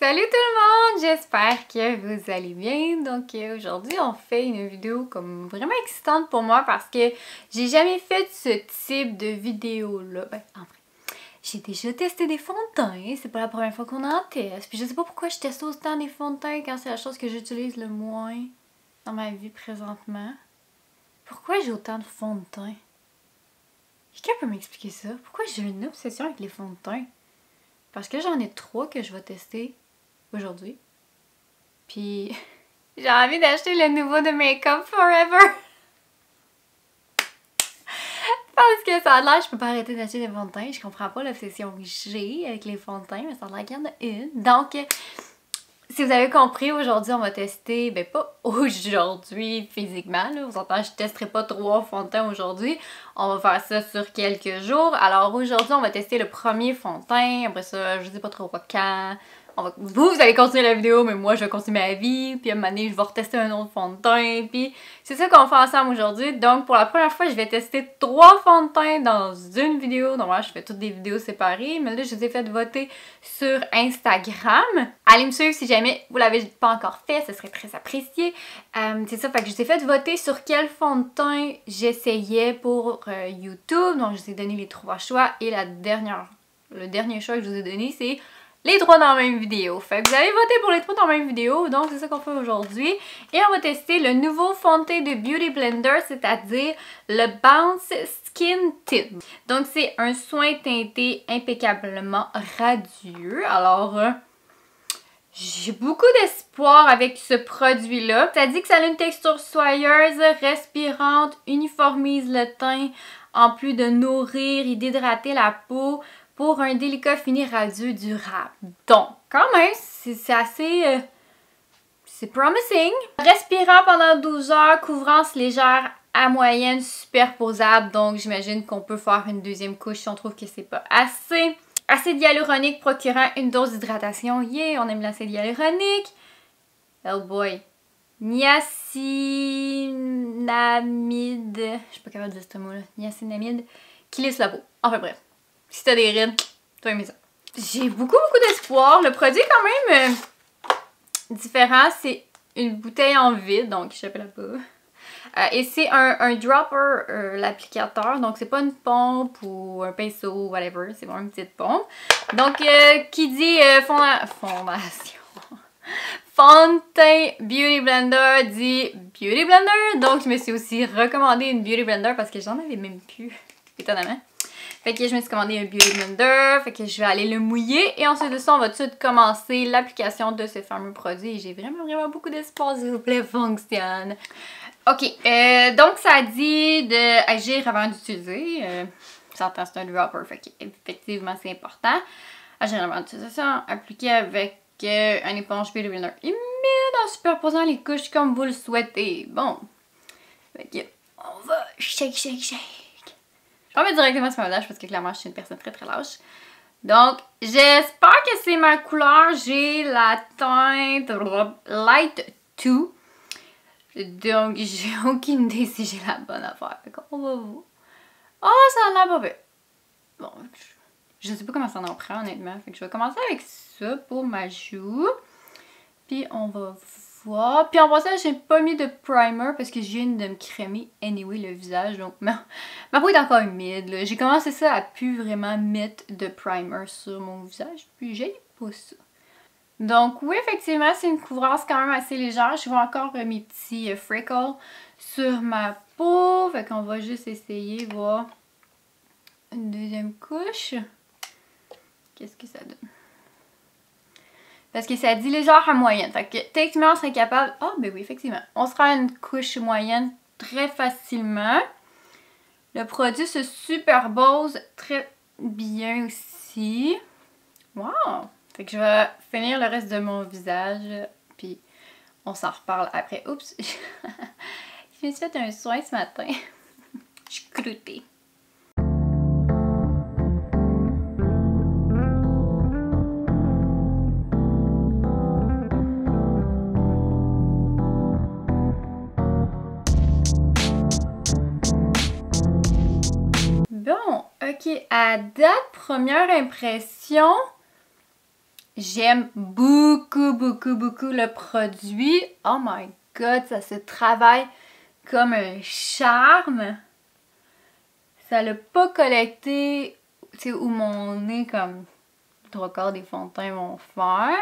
Salut tout le monde! J'espère que vous allez bien. Donc aujourd'hui on fait une vidéo comme vraiment excitante pour moi parce que j'ai jamais fait ce type de vidéo là. Ben, en vrai, j'ai déjà testé des fonds de teint, c'est pas la première fois qu'on en teste. Puis je sais pas pourquoi je teste autant des fonds de teint quand c'est la chose que j'utilise le moins dans ma vie présentement. Pourquoi j'ai autant de fonds de teint? Quelqu'un peut m'expliquer ça? Pourquoi j'ai une obsession avec les fonds de teint? Parce que j'en ai 3 que je vais tester aujourd'hui. Puis j'ai envie d'acheter le nouveau de Make Up Forever. Parce que ça a l'air, je peux pas arrêter d'acheter des fonds de teint. Je comprends pas l'obsession que j'ai avec les fonds de teint, mais ça a l'air qu'il y en a une. Donc, si vous avez compris, aujourd'hui on va tester, ben pas aujourd'hui physiquement, là, vous entendez, je testerai pas 3 fonds de teint aujourd'hui. On va faire ça sur quelques jours. Alors aujourd'hui on va tester le premier fond de teint, après ça, je sais pas trop quand. Vous allez continuer la vidéo, mais moi je vais continuer ma vie, puis à un moment donné je vais retester un autre fond de teint, puis c'est ça qu'on fait ensemble aujourd'hui. Donc pour la première fois je vais tester 3 fonds de teint dans une vidéo. Normalement je fais toutes des vidéos séparées, mais là je vous ai fait voter sur Instagram. Allez me suivre si jamais vous l'avez pas encore fait, ce serait très apprécié. C'est ça, fait que je vous ai fait voter sur quel fond de teint j'essayais pour YouTube. Donc je vous ai donné les 3 choix et le dernier choix que je vous ai donné c'est les 3 dans la même vidéo. Fait que vous avez voté pour les 3 dans la même vidéo, donc c'est ça qu'on fait aujourd'hui. Et on va tester le nouveau fond de teint de Beauty Blender, c'est-à-dire le Bounce Skin Tint. Donc c'est un soin teinté impeccablement radieux. Alors, j'ai beaucoup d'espoir avec ce produit-là. Ça dit que ça a une texture soyeuse, respirante, uniformise le teint, en plus de nourrir et d'hydrater la peau, pour un délicat fini radieux durable. Donc, quand même, c'est assez... c'est promising. Respirant pendant 12 heures, couvrance légère à moyenne, superposable. Donc, j'imagine qu'on peut faire une deuxième couche si on trouve que c'est pas assez. Acide hyaluronique procurant une dose d'hydratation. Yeah, on aime l'acide hyaluronique. Oh boy. Niacinamide. Je suis pas capable de dire ce mot-là. Niacinamide. Qui lisse la peau. Enfin bref. Si t'as des rides, tu vas aimer ça. J'ai beaucoup d'espoir. Le produit est quand même différent. C'est une bouteille en vide, donc je l'appelle pas. Et c'est un dropper, l'applicateur. Donc c'est pas une pompe ou un pinceau, whatever. C'est vraiment une petite pompe. Donc qui dit fondation. Fond de teint Beauty Blender dit Beauty Blender. Donc je me suis aussi recommandé une Beauty Blender parce que j'en avais même plus, étonnamment. Fait que je me suis commandé un Beauty Blender, fait que je vais aller le mouiller et ensuite de ça, on va tout de suite commencer l'application de ce fameux produit. Et j'ai vraiment beaucoup d'espoir, s'il vous plaît, fonctionne. Ok, donc ça dit d'agir avant d'utiliser. S'entend, c'est un dropper, fait qu'effectivement c'est important. Agir avant d'utilisation, appliquer avec un éponge Beauty Blender humide en superposant les couches comme vous le souhaitez. Bon, fait que on va shake. Je vais mettre directement sur mon visage parce que clairement je suis une personne très lâche. Donc j'espère que c'est ma couleur. J'ai la teinte Light 2. Donc j'ai aucune idée si j'ai la bonne affaire. Fait qu'on va voir. Oh, ça en a pas bien. Bon, je sais pas comment ça en prend honnêtement. Fait que je vais commencer avec ça pour ma joue. Puis on va voir. Puis en passant, j'ai pas mis de primer parce que je viens de me crémer anyway le visage. Donc ma peau est encore humide. J'ai commencé ça à plus vraiment mettre de primer sur mon visage. Puis j'ai pas ça. Donc oui, effectivement, c'est une couvrance quand même assez légère. Je vois encore mes petits freckles sur ma peau. Fait qu'on va juste essayer de voir une deuxième couche. Qu'est-ce que ça donne? Parce que ça dit légère à moyenne. Fait que techniquement, on serait capable... Ah, ben oui, effectivement. On sera à une couche moyenne très facilement. Le produit se superpose très bien aussi. Wow! Fait que je vais finir le reste de mon visage. Puis on s'en reparle après. Oups! Je me suis fait un soin ce matin. Je suis croûtée. Bon, ok, à date, première impression, J'aime beaucoup, beaucoup, beaucoup le produit. Oh my god, ça se travaille comme un charme. Ça l'a pas collecté, tu sais, où mon nez, comme le trois quarts des fonds de teint vont faire.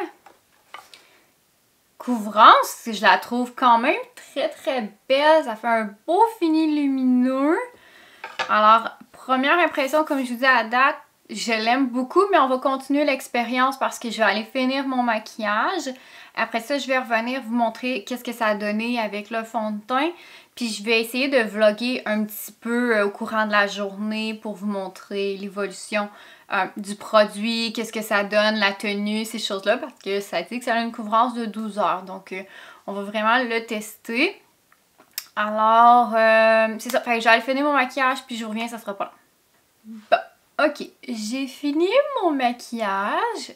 Couvrance, je la trouve quand même très très belle. Ça fait un beau fini lumineux. Alors, première impression, comme je vous dis à la date, je l'aime beaucoup, mais on va continuer l'expérience parce que je vais aller finir mon maquillage. Après ça, je vais revenir vous montrer qu'est-ce que ça a donné avec le fond de teint. Puis je vais essayer de vlogger un petit peu au courant de la journée pour vous montrer l'évolution du produit, qu'est-ce que ça donne, la tenue, ces choses-là, parce que ça dit que ça a une couvrance de 12 heures. Donc, on va vraiment le tester. Alors, c'est ça. Fait que je vais aller finir mon maquillage, puis je reviens, ça sera pas long. Bon, ok. J'ai fini mon maquillage.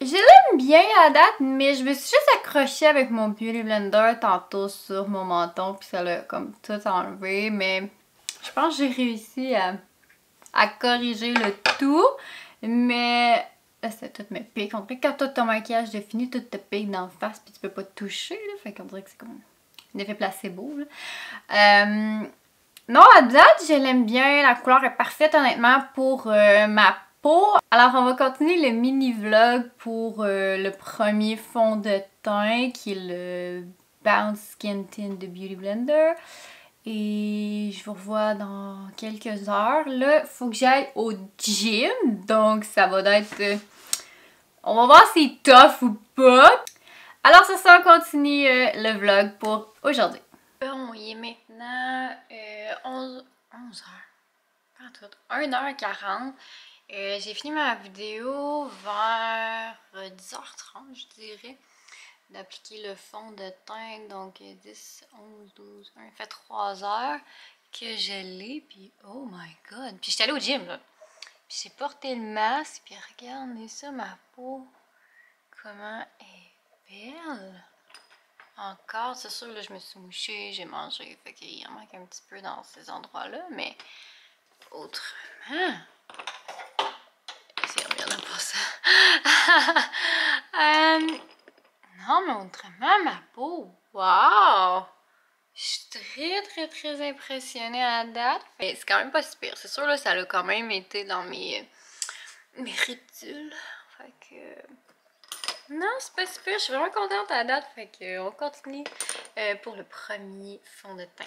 Je l'aime bien à date, mais je me suis juste accrochée avec mon Beauty Blender tantôt sur mon menton, puis ça l'a comme tout enlevé. Mais je pense que j'ai réussi à corriger le tout. Mais là, c'est tout me pique. On dirait que quand tout ton maquillage est fini, tout te pique dans la face, puis tu peux pas te toucher. Là. Fait qu'on dirait que c'est comme un effet placebo. Là. Non, à date, je l'aime bien. La couleur est parfaite, honnêtement, pour ma peau. Alors, on va continuer le mini-vlog pour le premier fond de teint, qui est le Bounce Skin Tint de Beauty Blender. Et je vous revois dans quelques heures. Là, il faut que j'aille au gym. Donc, ça va être... on va voir si c'est tough ou pas. Alors, sur ça, on continue le vlog pour aujourd'hui. Bon, il est maintenant 11h. Pas tout. 1h40. J'ai fini ma vidéo vers 10h30, je dirais, d'appliquer le fond de teint. Donc 10, 11, 12, 1, fait 3 heures que je l'ai. Puis oh my god. Puis j'étais allée au gym, là. Puis j'ai porté le masque. Puis regardez ça, ma peau. Comment elle est belle. Encore, c'est sûr, là, je me suis mouchée, j'ai mangé. Fait qu'il en manque un petit peu dans ces endroits-là. Mais autrement... c'est rien de pas ça. Non, mais autrement, ma peau, wow! Je suis très impressionnée à la date. C'est quand même pas si pire. C'est sûr, là, ça a quand même été dans mes ridules. Fait que... non, c'est pas si pire. Je suis vraiment contente à la date. Fait que on continue pour le premier fond de teint.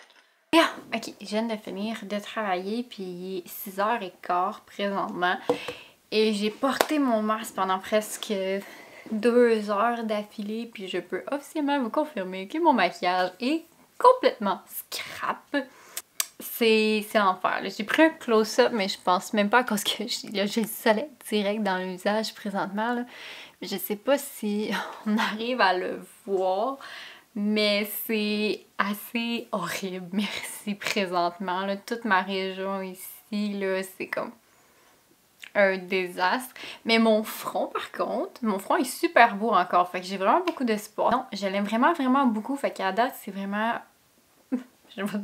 Yeah. Ok, je viens de finir de travailler, puis il est 6h15 présentement. Et j'ai porté mon masque pendant presque 2 heures d'affilée, puis je peux officiellement vous confirmer que mon maquillage est complètement scrap. C'est l'enfer. J'ai pris un close-up, mais je pense même pas à cause que j'ai le soleil direct dans le visage présentement. Là. Je sais pas si on arrive à le voir, mais c'est assez horrible. Merci présentement. Là. Toute ma région ici, là, c'est comme un désastre. Mais mon front, par contre, mon front est super beau encore. Fait que j'ai vraiment beaucoup d'espoir. Non, je l'aime vraiment beaucoup. Fait qu'à date, c'est vraiment...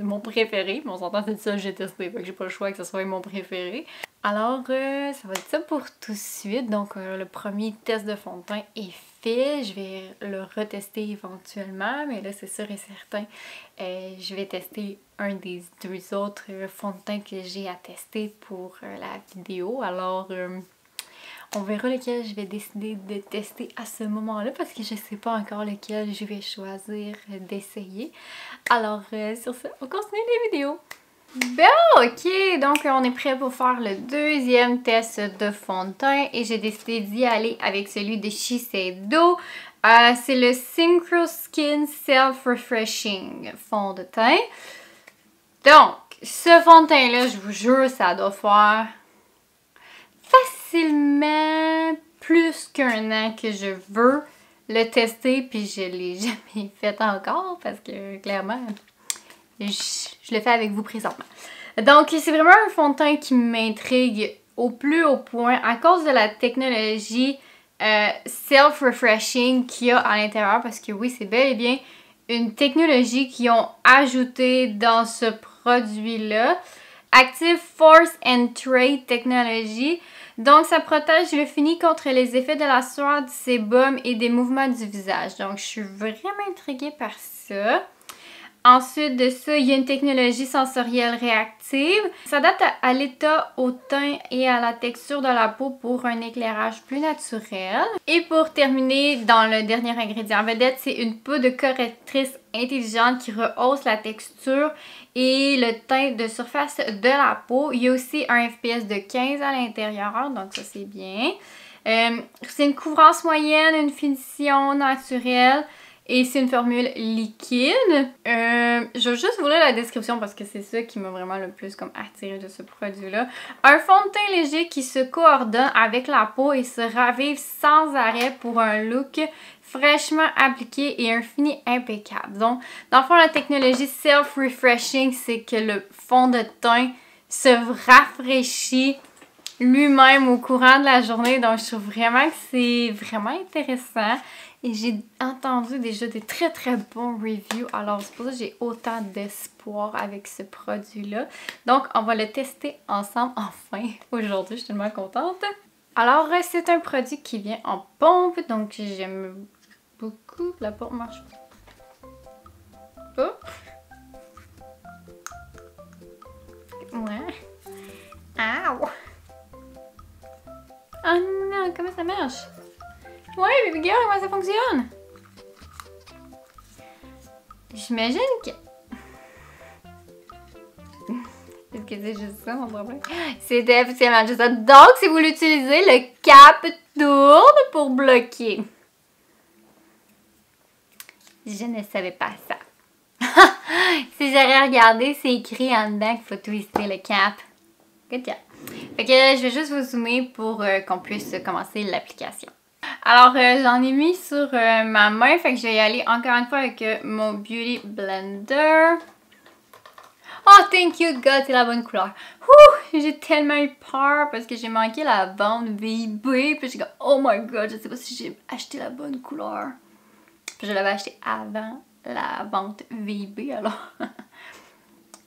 mon préféré. Mais on s'entend, c'est ça que j'ai testé. Fait que j'ai pas le choix que ce soit mon préféré. Alors, ça va être ça pour tout de suite. Donc, le premier test de fond de teint est fait. Je vais le retester éventuellement. Mais là, c'est sûr et certain, je vais tester un des 2 autres fonds de teint que j'ai à tester pour la vidéo. Alors, on verra lequel je vais décider de tester à ce moment-là parce que je sais pas encore lequel je vais choisir d'essayer. Alors, sur ça, on continue les vidéos. Bon, ok, donc on est prêt pour faire le deuxième test de fond de teint et j'ai décidé d'y aller avec celui de Shiseido. C'est le Synchro Skin Self Refreshing fond de teint. Donc, ce fond de teint-là, je vous jure, ça doit faire facilement plus qu'1 an que je veux le tester, puis je l'ai jamais fait encore parce que clairement... je le fais avec vous présentement. Donc, c'est vraiment un fond de teint qui m'intrigue au plus haut point à cause de la technologie self-refreshing qu'il y a à l'intérieur. Parce que oui, c'est bel et bien une technologie qu'ils ont ajoutée dans ce produit-là. Active Force and Trade Technology. Donc, ça protège le fini contre les effets de la sueur, du sébum et des mouvements du visage. Donc, je suis vraiment intriguée par ça. Ensuite de ça, il y a une technologie sensorielle réactive. Ça s'adapte à l'état, au teint et à la texture de la peau pour un éclairage plus naturel. Et pour terminer, dans le dernier ingrédient vedette, c'est une poudre correctrice intelligente qui rehausse la texture et le teint de surface de la peau. Il y a aussi un FPS de 15 à l'intérieur, donc ça c'est bien. C'est une couvrance moyenne, une finition naturelle. Et c'est une formule liquide. Je vais juste vous lire la description parce que c'est ça qui m'a vraiment le plus comme attiré de ce produit-là. Un fond de teint léger qui se coordonne avec la peau et se ravive sans arrêt pour un look fraîchement appliqué et un fini impeccable. Donc, dans le fond, la technologie self-refreshing, c'est que le fond de teint se rafraîchit lui-même au courant de la journée. Donc, je trouve vraiment que c'est vraiment intéressant. Et j'ai entendu déjà des très très bons reviews. Alors, c'est pour ça que j'ai autant d'espoir avec ce produit-là. Donc, on va le tester ensemble enfin aujourd'hui. Je suis tellement contente. Alors, c'est un produit qui vient en pompe. Donc, j'aime beaucoup. La pompe marche pas. Ouais. Ow! Oh non, comment ça marche? Ouais, baby girl, comment ça fonctionne? J'imagine que... Est-ce que c'est juste ça mon problème? C'était officiellement juste ça. Donc, si vous l'utilisez, le cap tourne pour bloquer. Je ne savais pas ça. Si j'aurais regardé, c'est écrit en dedans qu'il faut twister le cap. Good job. Fait que je vais juste vous zoomer pour qu'on puisse commencer l'application. Alors, j'en ai mis sur ma main, fait que je vais y aller encore une fois avec mon Beauty Blender. Oh, thank you God, c'est la bonne couleur. J'ai tellement eu peur parce que j'ai manqué la vente VIB, puis j'ai dit oh my God, je sais pas si j'ai acheté la bonne couleur. Puis je l'avais acheté avant la vente VIB, alors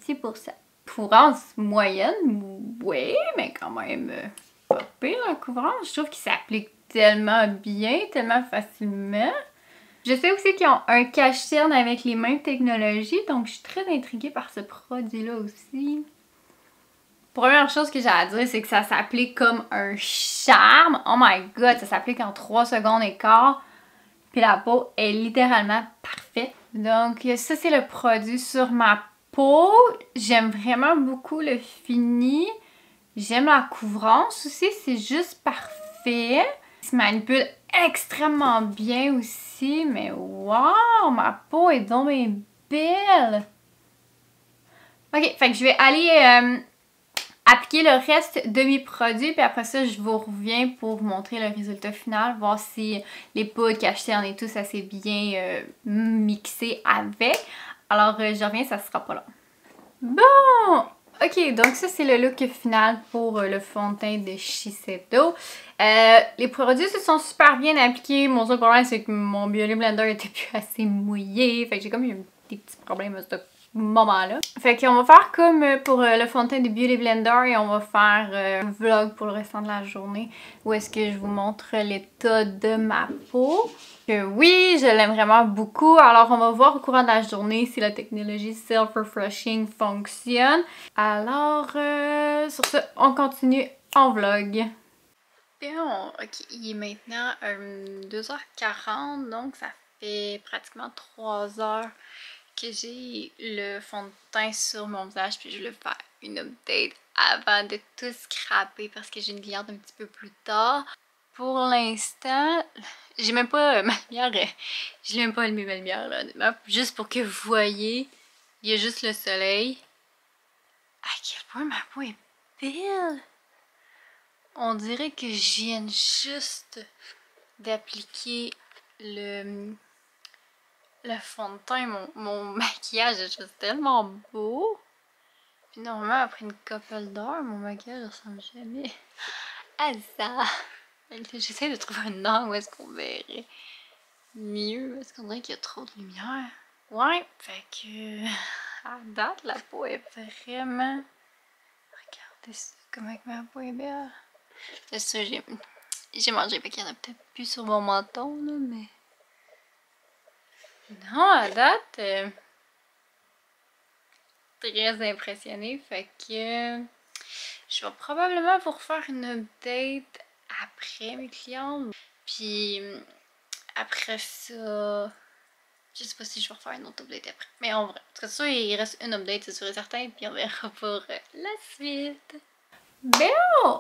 c'est pour ça. Couvrance moyenne, oui, mais quand même pas pire la couvrance. Je trouve qu'il s'applique tellement bien, tellement facilement. Je sais aussi qu'ils ont un cache-cerne avec les mêmes technologies, donc je suis très intriguée par ce produit-là aussi. Première chose que j'ai à dire, c'est que ça s'applique comme un charme. Oh my God, ça s'applique en 3 secondes et quart. Puis la peau est littéralement parfaite. Donc ça, c'est le produit sur ma peau. J'aime vraiment beaucoup le fini. J'aime la couvrance aussi, c'est juste parfait. Il se manipule extrêmement bien aussi, mais wow, ma peau est donc bien belle. Ok, fait que je vais aller appliquer le reste de mes produits, puis après ça, je vous reviens pour vous montrer le résultat final, voir si les poudres cache-cerne et tout, ça s'est bien mixé avec. Alors, je reviens, ça sera pas long. Bon! Ok, donc ça c'est le look final pour le fond de teint de Shiseido. Les produits se sont super bien appliqués. Mon seul problème c'est que mon Beauty Blender était plus assez mouillé. Fait que j'ai comme eu des petits problèmes à ce moment-là. Fait qu'on va faire comme pour le fond de teint de Beauty Blender et on va faire un vlog pour le restant de la journée où est-ce que je vous montre l'état de ma peau. Que oui, je l'aime vraiment beaucoup. Alors, on va voir au courant de la journée si la technologie self-refreshing fonctionne. Alors, sur ce, on continue en vlog. Bien, ok, il est maintenant 2h40, donc ça fait pratiquement 3 heures que j'ai le fond de teint sur mon visage, puis je vais faire une update avant de tout scraper parce que j'ai une garde un petit peu plus tard. Pour l'instant, j'ai même pas ma lumière, je l'ai même pas allumé ma lumière là, honnêtement. Juste pour que vous voyez, il y a juste le soleil. À quel point ma peau est belle! On dirait que je viens juste d'appliquer le fond de teint. Mon maquillage est juste tellement beau. Puis normalement, après une couple d'heures, mon maquillage ressemble jamais à ça. J'essaie de trouver un angle où est-ce qu'on verrait mieux. Est-ce qu'on dirait qu'il y a trop de lumière? Ouais, fait que à date, la peau est vraiment... Regardez ça, comment ma peau est belle. C'est ça, j'ai mangé, fait qu'il y en a peut-être plus sur mon menton, là, mais... Non, à date, très impressionnée, fait que... Je vais probablement vous refaire une update après mes clients. Puis après ça, je sais pas si je vais refaire une autre update après. Mais en vrai, en tout cas, il reste une update, c'est sûr et certain. Puis on verra pour la suite. Bien,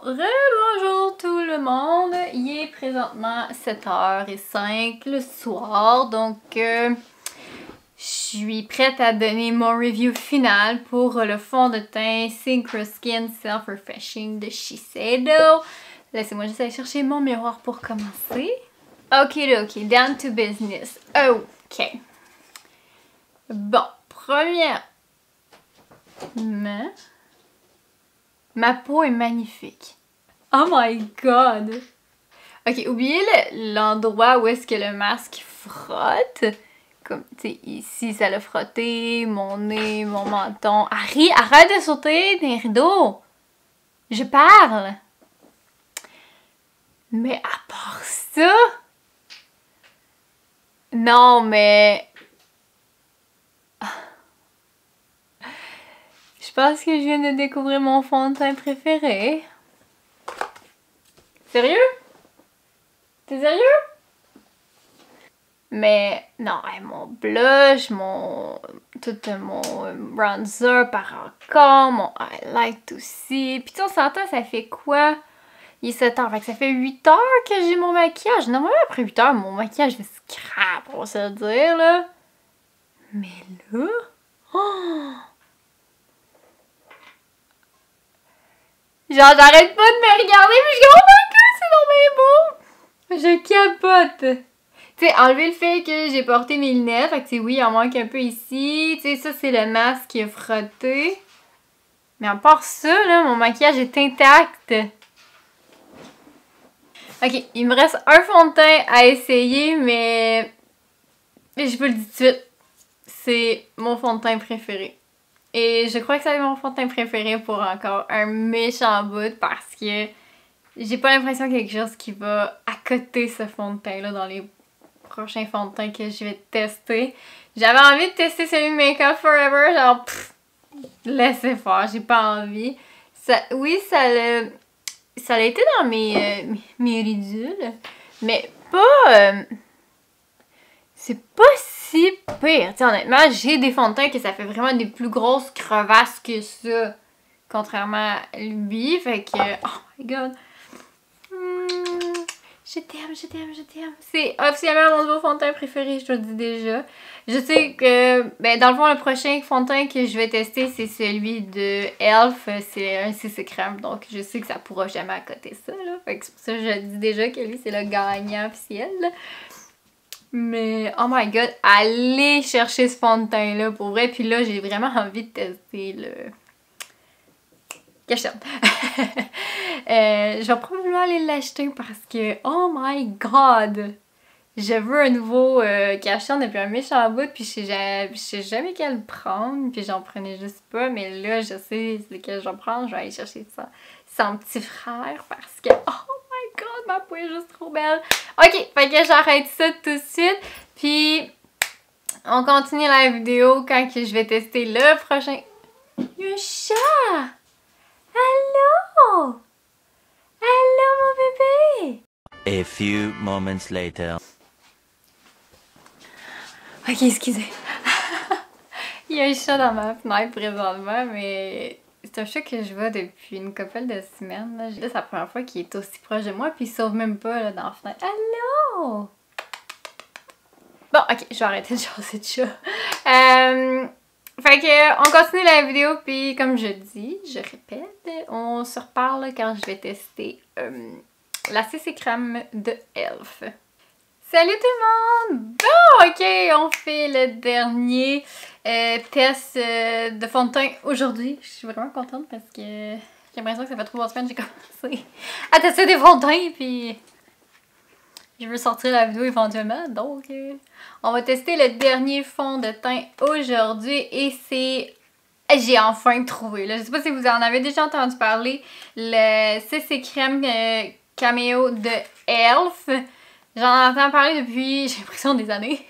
bonjour tout le monde. Il est présentement 7h05 le soir. Donc, je suis prête à donner mon review final pour le fond de teint Synchro Skin Self Refreshing de Shiseido. Laissez-moi juste aller chercher mon miroir pour commencer. Ok, down to business. Ok. Bon, premièrement, ma peau est magnifique. Oh my god! Ok, oubliez l'endroit où est-ce que le masque frotte. Comme, tu sais, ici, ça l'a frotté, mon nez, mon menton. Harry, arrête de sauter des rideaux! Je parle! Mais à part ça... Non, mais... Je pense que je viens de découvrir mon fond de teint préféré. Sérieux? T'es sérieux? Mais non, mon blush, tout mon bronzer par encore, mon highlight aussi. Puis on s'entend, ça fait quoi? Il est 7h, fait que ça fait 8 heures que j'ai mon maquillage. Normalement, après 8 heures, mon maquillage fait scrap, on va se le dire, là. Mais là... Oh! Genre, j'arrête pas de me regarder, puis je dis, oh my god, c'est donc bien beau! Je capote! Tu sais, enlever le fait que j'ai porté mes lunettes, fait que tu sais, oui, il en manque un peu ici. Tu sais, ça, c'est le masque qui est frotté. Mais à part ça, là, mon maquillage est intact. Ok, il me reste un fond de teint à essayer, mais je vous le dis tout de suite, c'est mon fond de teint préféré. Et je crois que ça va être mon fond de teint préféré pour encore un méchant bout parce que j'ai pas l'impression qu'il y a quelque chose qui va accoter ce fond de teint-là dans les prochains fonds de teint que je vais tester. J'avais envie de tester celui de Make Up Forever, genre laissez faire, j'ai pas envie. Ça, oui, ça a été dans mes ridules, mais pas... c'est pas si pire. T'sais, honnêtement, j'ai des fonds de teint que ça fait vraiment des plus grosses crevasses que ça. Contrairement à lui. Fait que... Oh my god. Je t'aime. C'est officiellement mon nouveau fond de teint préféré, je te le dis déjà. Je sais que, ben, dans le fond, le prochain fond de teint que je vais tester, c'est celui de e.l.f. C'est un CC crème, donc je sais que ça pourra jamais accoter ça, là. Fait que c'est pour ça que je dis déjà que lui, c'est le gagnant officiel, là. Mais, oh my god, allez chercher ce fond de teint-là, pour vrai. Puis là, j'ai vraiment envie de tester le... Cachet. Je vais probablement aller l'acheter parce que, oh my god! Je veux un nouveau cachet depuis un méchant bout, puis je sais jamais quel prendre, puis j'en prenais juste pas, mais là, je sais lequel je vais prendre, je vais aller chercher ça. Son petit frère, parce que, oh my god, ma peau est juste trop belle. Ok, fait que j'arrête ça tout de suite, puis on continue la vidéo quand que je vais tester le prochain. Il y a un chat! Allô? Allô, mon bébé? A few moments later. Ok, excusez. Il y a un chat dans ma fenêtre présentement, mais c'est un chat que je vois depuis une couple de semaines. Là, c'est la première fois qu'il est aussi proche de moi, puis il sauve même pas là, dans la fenêtre. Allô? Bon, ok, je vais arrêter de chasser de chat. Fait que, on continue la vidéo, puis comme je dis, je répète, on se reparle quand je vais tester la CC crème de e.l.f. Salut tout le monde! Bon, ok, on fait le dernier test de fond de teint aujourd'hui. Je suis vraiment contente parce que j'ai l'impression que ça fait 3 semaines que j'ai commencé à tester des fonds de teint, puis je veux sortir la vidéo éventuellement, donc on va tester le dernier fond de teint aujourd'hui et c'est J'ai enfin trouvé, là. Je sais pas si vous en avez déjà entendu parler, le CC Crème Cameo de Elf. J'en entends parler depuis, j'ai l'impression, des années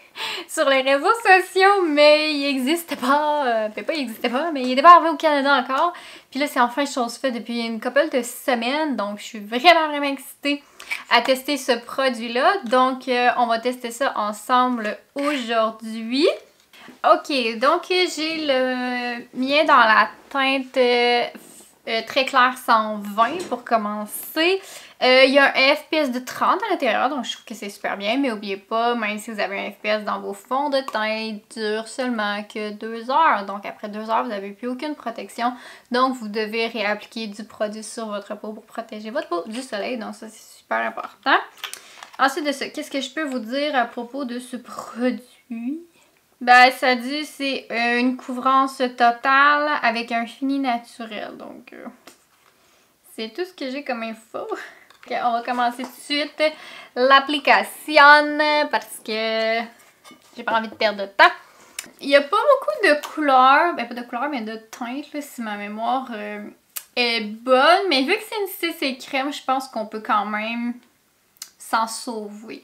sur les réseaux sociaux, mais il n'existait pas, peut-être pas il n'existait pas, mais il n'était pas arrivé au Canada encore. Puis là, c'est enfin chose faite depuis une couple de semaines, donc je suis vraiment excitée à tester ce produit-là. Donc, on va tester ça ensemble aujourd'hui. Ok, donc j'ai le mien dans la teinte très claire 120 pour commencer. Il y a un FPS de 30 à l'intérieur, donc je trouve que c'est super bien. Mais n'oubliez pas, même si vous avez un FPS dans vos fonds de teint, il dure seulement que 2 heures. Donc après 2 heures, vous n'avez plus aucune protection. Donc vous devez réappliquer du produit sur votre peau pour protéger votre peau du soleil. Donc ça, c'est super important. Ensuite de ça, qu'est-ce que je peux vous dire à propos de ce produit? Ben, ça dit c'est une couvrance totale avec un fini naturel. Donc, c'est tout ce que j'ai comme info. Okay, on va commencer tout de suite l'application parce que j'ai pas envie de perdre de temps. Il n'y a pas beaucoup de couleurs, ben pas de couleurs, mais de teintes, là, si ma mémoire est bonne. Mais vu que c'est une CC crème, je pense qu'on peut quand même s'en sauver.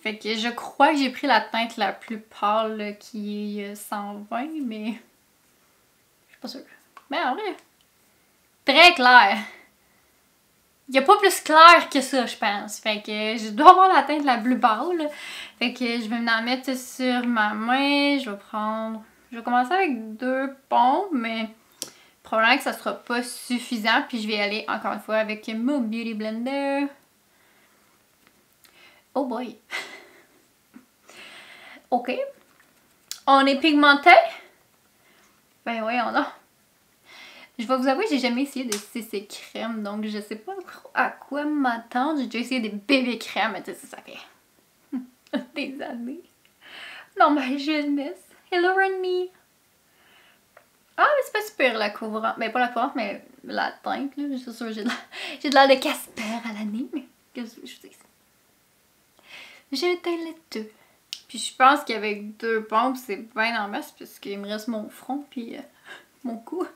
Fait que je crois que j'ai pris la teinte la plus pâle là, qui est 120, mais je suis pas sûre. Mais en vrai, très clair. Il n'y a pas plus clair que ça, je pense. Fait que je dois avoir la teinte la plus pâle. Fait que je vais m'en mettre sur ma main. Je vais commencer avec 2 pompes, mais probablement que ça sera pas suffisant. Puis je vais aller encore une fois avec mon Beauty Blender. Oh boy! Ok. On est pigmenté? Ben oui, on a. Je vais vous avouer, j'ai jamais essayé de CC crème, donc je sais pas à quoi m'attendre. J'ai déjà essayé des bébés crèmes, mais tu sais, ça fait des années. Non, ma jeunesse. Hello, run me. Ah, mais c'est pas super la couvrante. Ben, pas la couvrante, mais la teinte, là. Je suis sûre, j'ai de l'air de Casper à l'année, mais qu'est-ce que je dis? J'ai un teint laiteux. Puis je pense qu'avec 2 pompes, c'est bien en masse, puisqu'il me reste mon front, puis mon cou.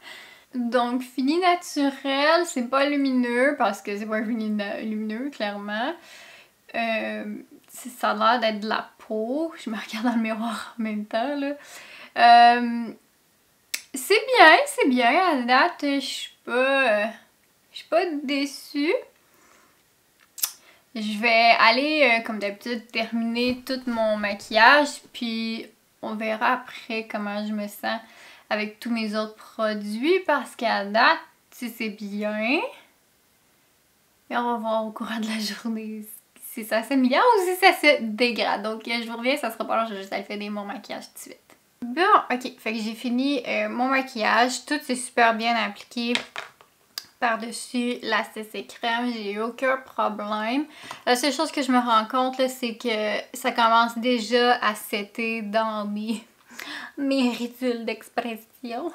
Donc, fini naturel, c'est pas lumineux, parce que c'est pas un fini lumineux, clairement. Ça a l'air d'être de la peau. Je me regarde dans le miroir en même temps, là. C'est bien. À date, je suis pas déçue. Je vais aller, comme d'habitude, terminer tout mon maquillage, puis on verra après comment je me sens avec tous mes autres produits, parce qu'à date, c'est bien. Mais on va voir au courant de la journée si ça s'améliore ou si ça se dégrade. Donc, je vous reviens, ça sera pas long, je vais juste aller faire mon maquillage tout de suite. Bon, ok, fait que j'ai fini mon maquillage. Tout s'est super bien appliqué par-dessus la CC crème, j'ai eu aucun problème. La seule chose que je me rends compte, c'est que ça commence déjà à setter dans mes ridules d'expression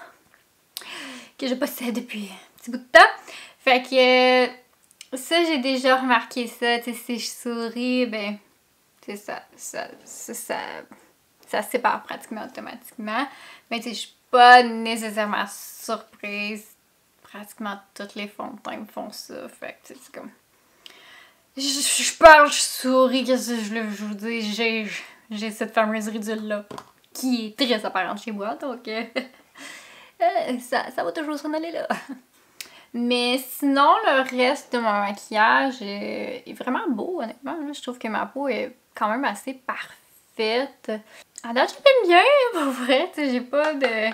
que je possède depuis un petit bout de temps. Fait que ça, j'ai déjà remarqué ça. Tu sais, si je souris, ben, c'est ça se sépare pratiquement automatiquement. Mais tu sais, je suis pas nécessairement surprise. Pratiquement toutes les fonds de teint me font ça. Fait que c'est comme... Je parle, je souris, qu'est-ce que je vous dis? J'ai cette fameuse ridule-là qui est très apparente chez moi, donc ça va toujours s'en aller là. Mais sinon, le reste de mon maquillage est vraiment beau, honnêtement. Je trouve que ma peau est quand même assez parfaite. À date, je l'aime bien, pour vrai. J'ai pas de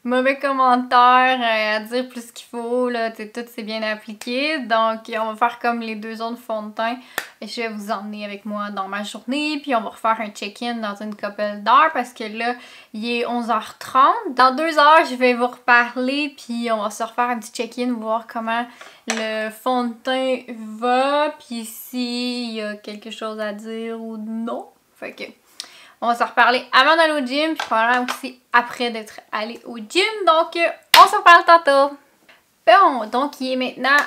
mauvais commentaires à dire plus qu'il faut, là, tout s'est bien appliqué. Donc, on va faire comme les 2 autres fonds de teint. Et je vais vous emmener avec moi dans ma journée. Puis, on va refaire un check-in dans une couple d'heures parce que là, il est 11h30. Dans 2 heures, je vais vous reparler. Puis, on va se refaire un petit check-in, voir comment le fond de teint va. Puis, s'il y a quelque chose à dire ou non. Fait que... on va se reparler avant d'aller au gym, puis probablement aussi après d'être allé au gym. Donc, on se reparle tantôt. Bon, donc il est maintenant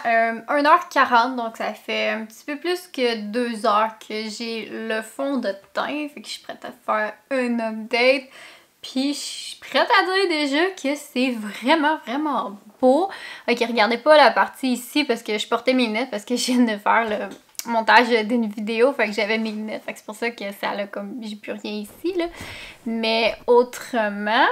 1h40, donc ça fait un petit peu plus que 2 heures que j'ai le fond de teint. Fait que je suis prête à faire un update. Puis je suis prête à dire déjà que c'est vraiment, vraiment beau. Ok, regardez pas la partie ici parce que je portais mes lunettes parce que je viens de faire le montage d'une vidéo, fait que j'avais mes lunettes. Fait que c'est pour ça que ça a comme... j'ai plus rien ici, là. Mais autrement...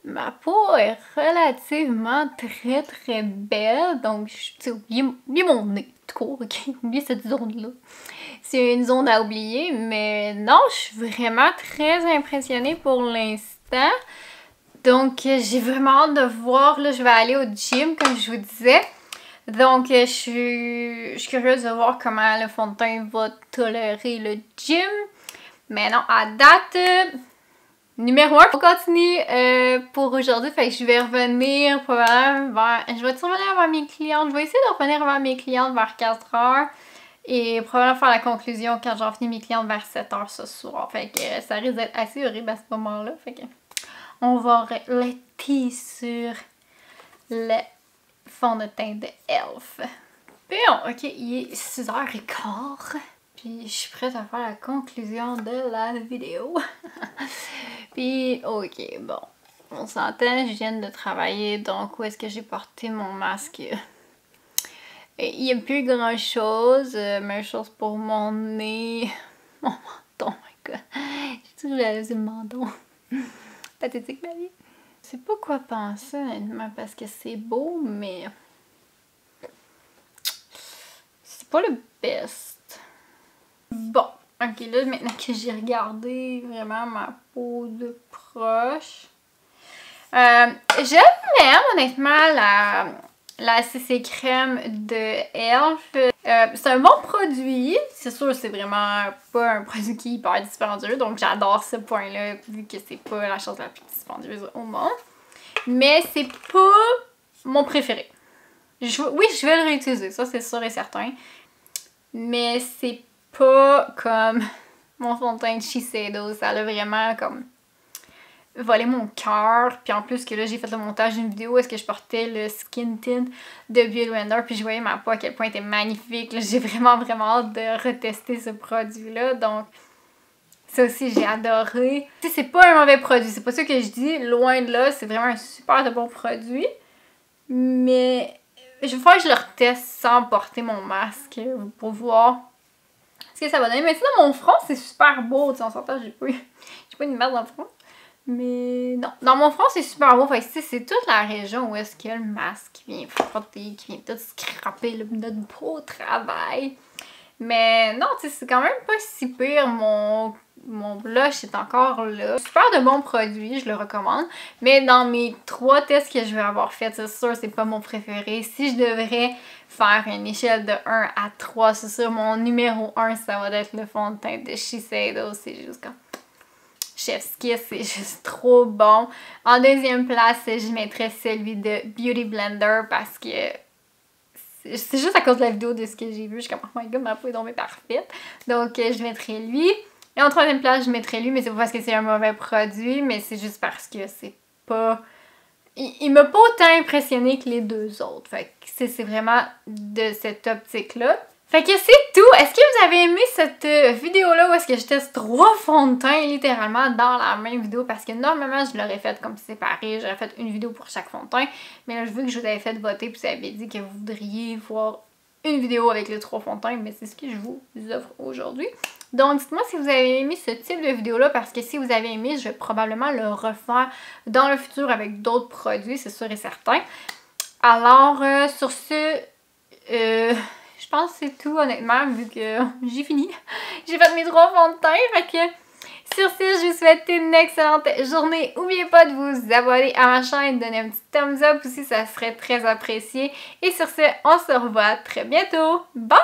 ma peau est relativement très belle, donc oubliez mon nez, tout court, ok? Oubliez cette zone-là. C'est une zone à oublier, mais non, je suis vraiment très impressionnée pour l'instant. Donc, j'ai vraiment hâte de voir, là, je vais aller au gym, comme je vous disais. Donc, je suis curieuse de voir comment le fond de teint va tolérer le gym. Mais non, à date... numéro 1, on continue pour aujourd'hui, fait que je vais revenir probablement vers... je vais revenir vers mes clientes, je vais essayer de revenir vers mes clientes vers 4h et probablement faire la conclusion quand j'en finis mes clientes vers 7h ce soir. Fait que ça risque d'être assez horrible à ce moment-là, fait que on va arrêter sur le fond de teint de Elf. Bon, ok, il est 6h15. Puis je suis prête à faire la conclusion de la vidéo. Puis ok, bon. On s'entend, je viens de travailler, donc où est-ce que j'ai porté mon masque? Il n'y a plus grand chose. Même chose pour mon nez. Mon menton, my god. J'ai toujours le menton. Pathétique ma vie. Je sais pas quoi penser honnêtement parce que c'est beau, mais c'est pas le best. Bon, ok, là maintenant que j'ai regardé vraiment ma peau de proche, j'aime honnêtement la CC crème de Elf. C'est un bon produit, c'est sûr c'est vraiment pas un produit qui est hyper dispendieux, donc j'adore ce point-là vu que c'est pas la chose la plus dispendieuse au monde. Mais c'est pas mon préféré. Oui, je vais le réutiliser, ça c'est sûr et certain. Mais c'est pas comme mon fond de teint de Shiseido, ça a vraiment comme volé mon cœur. Puis en plus que là j'ai fait le montage d'une vidéo où est-ce que je portais le skin tint de Beauty Blender, puis je voyais ma peau à quel point elle était magnifique. J'ai vraiment hâte de retester ce produit-là, donc ça aussi j'ai adoré. Tu sais, c'est pas un mauvais produit, c'est pas ça que je dis, loin de là, c'est vraiment un super de bon produit. Mais je vais faire que je le reteste sans porter mon masque pour voir ce que ça va donner. Mais sinon, mon front, c'est super beau. Tu sais, on s'entend, j'ai pas une merde dans le front. Mais non, dans mon front, c'est super beau. Fait que c'est toute la région où est-ce que le masque vient frotter, qui vient tout scraper notre beau travail. Mais non, tu sais, c'est quand même pas si pire. Mon blush est encore là. Super de bons produits, je le recommande. Mais dans mes 3 tests que je vais avoir fait, c'est sûr, c'est pas mon préféré. Si je devrais faire une échelle de 1 à 3, c'est sûr, mon numéro 1, ça va être le fond de teint de Shiseido. C'est juste comme Chef's Kiss, c'est juste trop bon. En deuxième place, je mettrais celui de Beauty Blender parce que c'est juste à cause de la vidéo de ce que j'ai vu. Je suis comme, oh my god, ma peau est tombée parfaite. Donc, je mettrais lui. Et en troisième place, je mettrais lui, mais c'est pas parce que c'est un mauvais produit, mais c'est juste parce que c'est pas... Il m'a pas autant impressionné que les deux autres. Fait que c'est vraiment de cette optique-là. Fait que c'est tout. Est-ce que vous avez aimé cette vidéo-là où est-ce que je teste 3 fonds de teint littéralement dans la même vidéo? Parce que normalement, je l'aurais fait comme séparé. J'aurais fait une vidéo pour chaque fond de teint. Mais là, je veux que je vous avais fait voter puis vous avez dit que vous voudriez voir une vidéo avec les 3 fonds de teint. Mais c'est ce que je vous offre aujourd'hui. Donc, dites-moi si vous avez aimé ce type de vidéo-là, parce que si vous avez aimé, je vais probablement le refaire dans le futur avec d'autres produits, c'est sûr et certain. Alors, sur ce, je pense que c'est tout, honnêtement, vu que j'ai fini. J'ai fait mes 3 fonds de teint, fait que sur ce, je vous souhaite une excellente journée. N'oubliez pas de vous abonner à ma chaîne, de donner un petit thumbs up aussi, ça serait très apprécié. Et sur ce, on se revoit très bientôt. Bye!